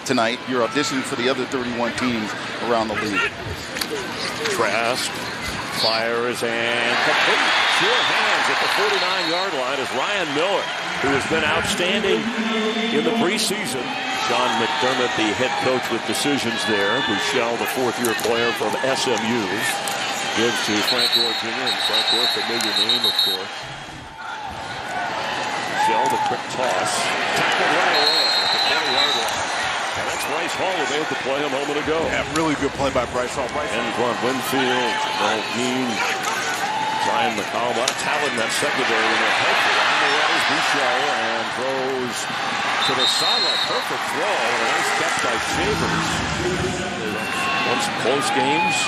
tonight. You're auditioning for the other 31 teams around the league. Trask fires and complete. Sure hands at the 49-yard line is Ryan Miller, who has been outstanding in the preseason. Sean McDermott, the head coach with decisions there. Buchel, the fourth-year player from SMU, gives to Frank Gore Jr. And Frank Gore, familiar name, of course. Buchel, the quick toss. Tackled right away at the 20-yard line. And that's Bryce Hall who made the play a moment ago. Yeah, really good play by Bryce Hall. And front Winfield, Malvine, Brian McCall. A lot of talent in that secondary. And they're helpful. On the way is Buchel and throws to the sideline. Perfect throw. And a nice catch by Shavers. Won some close games.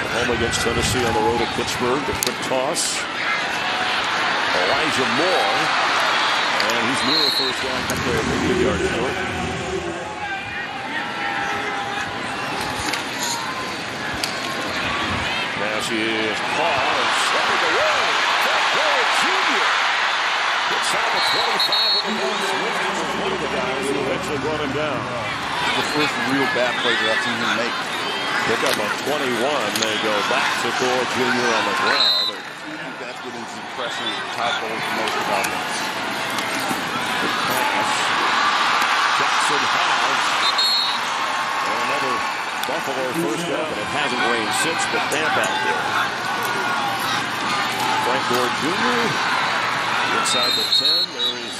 At home against Tennessee, on the road at Pittsburgh. The quick toss. Elijah Moore. And he's near a first down. Couple of yards to it. Pass is caught and slipping away. Frank Gore Jr. Gets out the 25 of the ball. One of the guys who eventually brought him down. The first real bad play that I've seen him make. Pick up on 21. They go back to Gore Jr. on the ground. I think that's what is impressive. Todd Bowles the most about him. Good pass. Jackson has another Buffalo first down. It hasn't rained since, but Tampa out there. Frank Gore Jr. inside the 10. There is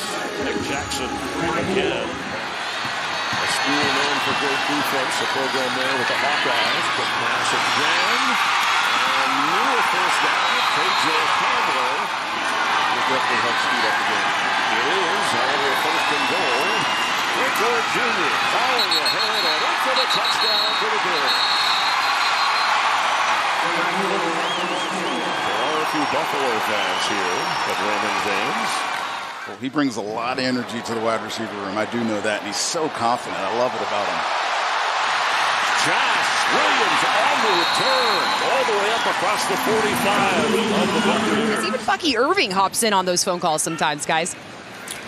Nick Jackson again. A school known for great defense. A program there with the Hawkeyes. Quick pass again. And near first down. KJ Hamler will definitely help speed up the game. It is. However, first and goal. Frank Gore Jr. falling ahead and in for the touchdown for the Bears. There are a few Buffalo fans here at Raymond James. Well, he brings a lot of energy to the wide receiver room. I do know that, and he's so confident. I love it about him. Josh Williams on the return, all the way up across the 45 of the Buccaneers. Even Bucky Irving hops in on those phone calls sometimes, guys.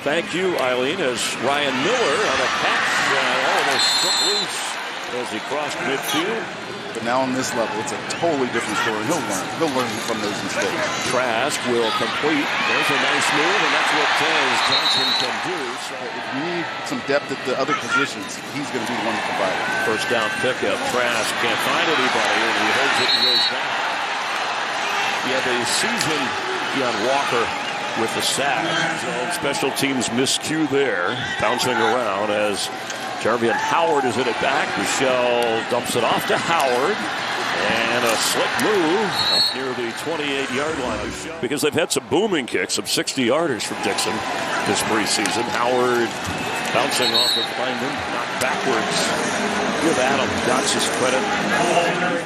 Thank you, Eileen, as Ryan Miller on a catch almost struck loose as he crossed midfield. But now on this level, it's a totally different story. He'll learn from those mistakes. Trask will complete. There's a nice move, and that's what Terrence Johnson can do. So if you need some depth at the other positions, he's going to be the one to provide it. First down pickup. Trask can't find anybody, and he holds it and goes down. Yeah, the season Deion Walker with the sack. Special teams miscue there, bouncing around as Jarvian Howard is in it back. Buchel dumps it off to Howard. And a slick move up near the 28-yard line. Because they've had some booming kicks, some 60-yarders from Dixon this preseason. Howard bouncing off of lineman, knocked backwards. Give Adam Gotts his credit.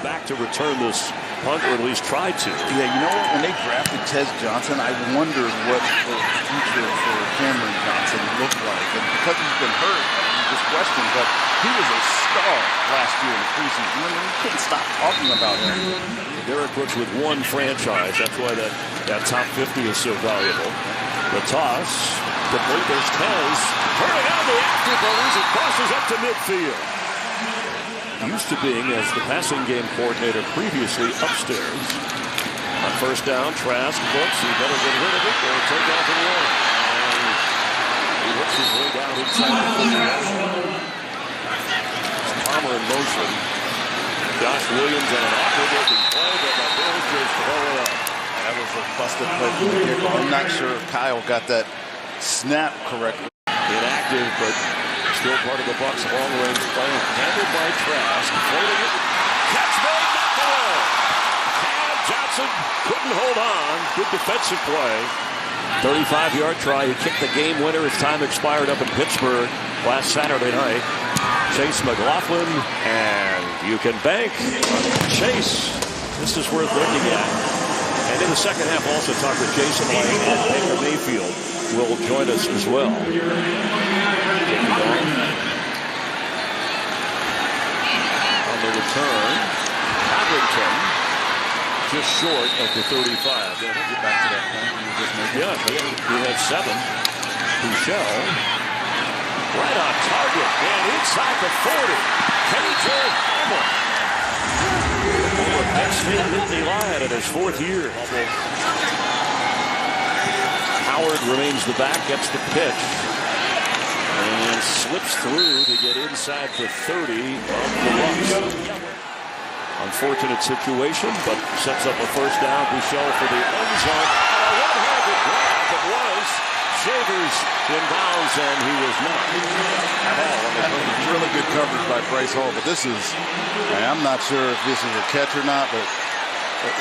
Back to return this punt, or at least try to. Yeah, you know what? When they drafted Tez Johnson, I wondered what the future for Cameron Johnson looked like. And because he's been hurt, you just question, but he was a star last year in the preseason. I mean, we couldn't stop talking about him. Derek Brooks with one franchise. That's why that top 50 is so valuable. The toss. Complete. There's Tez. Turning on the afterburners. It crosses up to midfield. Used to being as the passing game coordinator previously upstairs. On first down, Trask looks. He better get rid of it or take off and run. And he works his way down inside the 50. Palmer in motion. Josh Williams on an awkward looking play, but the Bills just throw it up. That was a busted play from the kickoff. I'm not sure if Kyle got that snap correctly. Inactive, but still part of the Bucs' long-range play. Handled by Trask. Floating it. Catch made, knocked away. Cam Johnson couldn't hold on. Good defensive play. 35-yard try. He kicked the game winner as time expired up in Pittsburgh last Saturday night. Chase McLaughlin, and you can bank on Chase. This is worth looking at. And in the second half, also talk with Jason White and Baker Mayfield will join us as well. Taking off. On the return, Covington just short of the 35. Yeah, we'll get back to that point you just made. Yeah, he had 7. Buchel. right on target and inside the 40. KJ Hamler. Over Penn State Nittany Lion in his 4th year. Howard remains the back, gets the pitch, and slips through to get inside the 30 of the Bucs. Unfortunate situation, but sets up a first down. Buechele for the end zone. And a one-handed grab. It was Shavers in bounds, and he was not at all. Really good coverage by Bryce Hall, but this is, I'm not sure if this is a catch or not, but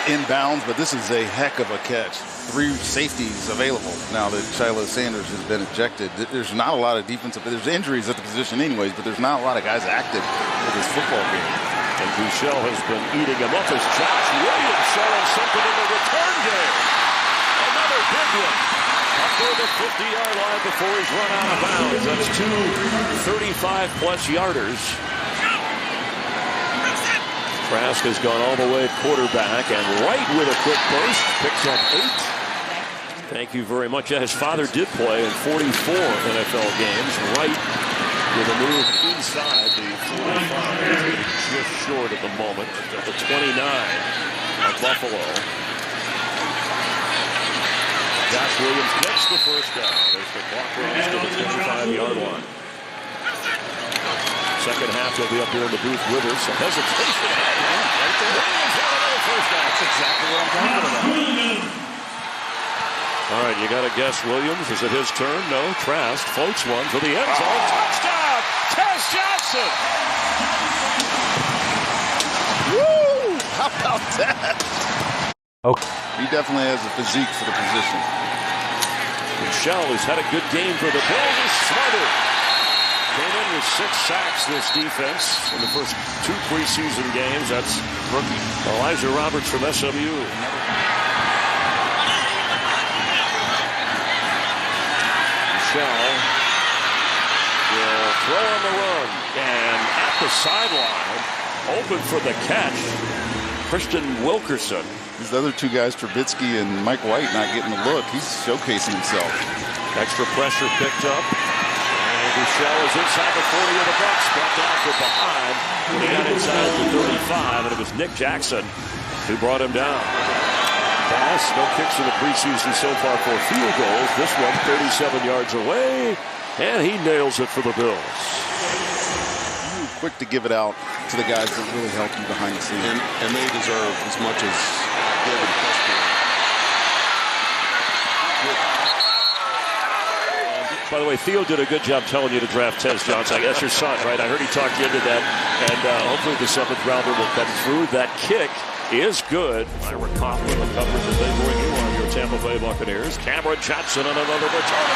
inbounds, but this is a heck of a catch. 3 safeties available now that Shiloh Sanders has been ejected. There's not a lot of defensive, there's injuries at the position anyways, but there's not a lot of guys active for this football game. And Buechele has been eating him up as Josh Williams showing something in the return game. Another big one. Up to the 50-yard line before he's run out of bounds. That's 2 35-plus yarders. Trask has gone all the way at quarterback and right with a quick burst. Picks up 8. Thank you very much. Yeah, his father did play in 44 NFL games. Right with a move inside the 45. Just short at the moment. The 29 of Buffalo. Josh Williams gets the first down as the clock runs to the 25-yard line. Second half, he'll be up here in the booth with us. A hesitation. Right there. Williams got another first down. That's exactly what I'm talking about. All right, you got to guess Williams. Is it his turn? No. Trask floats one for the end zone. Touchdown! Tez Johnson! Woo! How about that? Okay. He definitely has a physique for the position. Buechele, who's had a good game for the Bills, is smothered. Came in with 6 sacks this defense in the first 2 preseason games. That's rookie Elijah Roberts from SMU. Buechele will throw on the run. And at the sideline, open for the catch, Christian Wilkerson. These other 2 guys, Trubisky and Mike White, not getting the look. He's showcasing himself. Extra pressure picked up. And Buechele is inside the 40 of the Bucs. Brought down from behind when he got inside the 35. And it was Nick Jackson who brought him down. Pass, no kicks in the preseason so far for field goals. This one 37 yards away. And he nails it for the Bills. Quick to give it out to the guys that really help you behind the scenes. And they deserve as much as given. By the way, Theo did a good job telling you to draft Tez Johnson. I guess your son, right? I heard he talked you into that. And hopefully the 7th rounder will come through. That kick is good. Ira Coughlin, the coverage that they bring you on your Tampa Bay Buccaneers. Cameron Johnson on another return.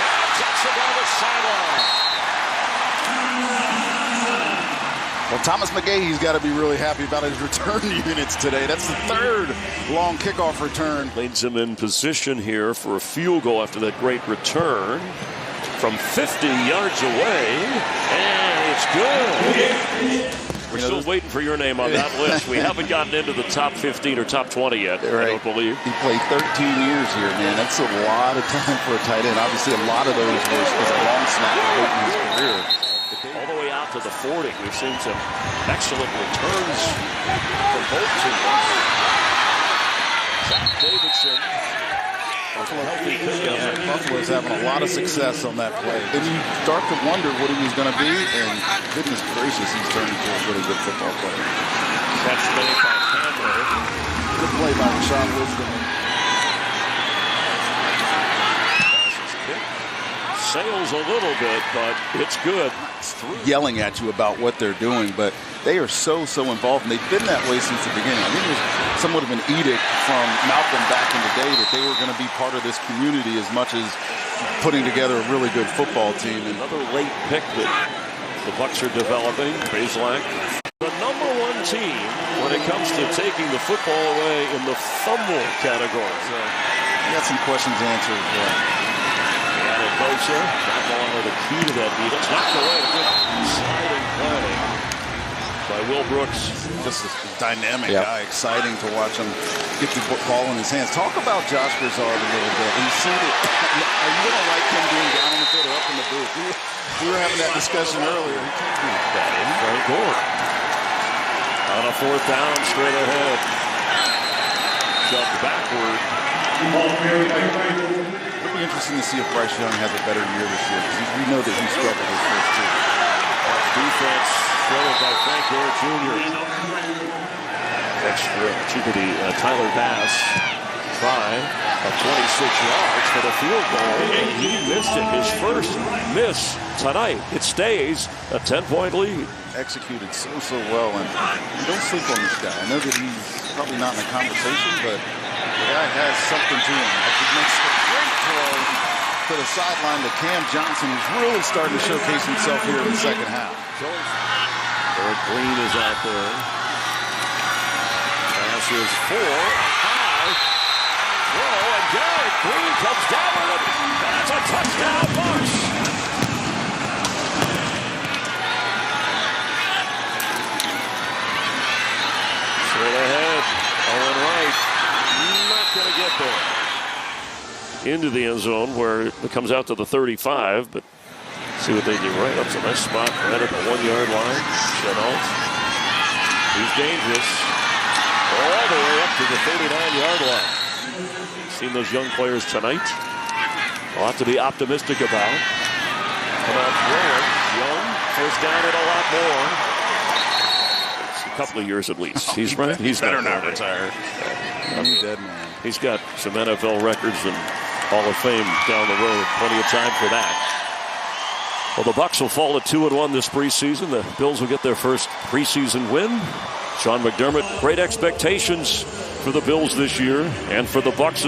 And Johnson down the sideline. Well, Thomas McGahee's got to be really happy about his return units today. That's the 3rd long kickoff return. Leads him in position here for a field goal after that great return from 50 yards away. And it's good. We're still waiting for your name on that list. We haven't gotten into the top 15 or top 20 yet, right. I don't believe. He played 13 years here, man. That's a lot of time for a tight end. Obviously, a lot of those was a long snap late in his career. All the way out to the 40. We've seen some excellent returns from both teams. Zach Davidson. Buffalo's having a lot of success on that play. Then you start to wonder what he was going to be, and goodness gracious, he's turned into a really good football player. Catch made by Hamler. Good play by Rashawn Wisdom. Sails a little bit, but it's good. Yelling at you about what they're doing, but they are so involved, and they've been that way since the beginning. I think it was somewhat of an edict from Malcolm back in the day that they were going to be part of this community as much as putting together a really good football team. And another late pick that the Bucs are developing. Bazelak, the #1 team when it comes to taking the football away in the fumble category. So, I got some questions answered as well. Bosa, that ball with the key to that beat. It's knocked away. A good sliding play by Will Brooks. Just a dynamic guy, exciting to watch him get the ball in his hands. Talk about Josh Grizzard a little bit. We've seen it. Are you going to like him being down on the field or up in the booth? We were having that discussion earlier. He can't do that. Frank Gore. On a 4th down, straight ahead. Shoved backward. It'll be interesting to see if Bryce Young has a better year this year, because we know that he struggled his first 2. Defense thrown by Frank Gore Jr. Extra Tyler Bass try of 26 yards for the field goal, and he missed it. His first miss tonight. It stays a 10-point lead. Executed so well, and you don't sleep on this guy. I know that he's probably not in the conversation, but the guy has something to him. He makes a great throw to the sideline to Cam Johnson, who's really starting to showcase himself here in the second half. Eric Green is out there. Pass is 4 high. Whoa, and Garrett Green comes down with it. That's a touchdown, Bucs. Straight ahead. Owen Wright. Not going to get there. Into the end zone where it comes out to the 35, but see what they do right. That's a nice spot right at the 1-yard line. Chenault. He's dangerous. All the way up to the 39-yard line. Seen those young players tonight. A lot to be optimistic about. Come out throwing. Young, first down and a lot more. It's a couple of years at least. He's right. He's better not retire. He's dead, man. He's got some NFL records and Hall of Fame down the road. Plenty of time for that. Well, the Bucs will fall to 2-1 this preseason. The Bills will get their first preseason win. Sean McDermott, great expectations for the Bills this year and for the Bucs as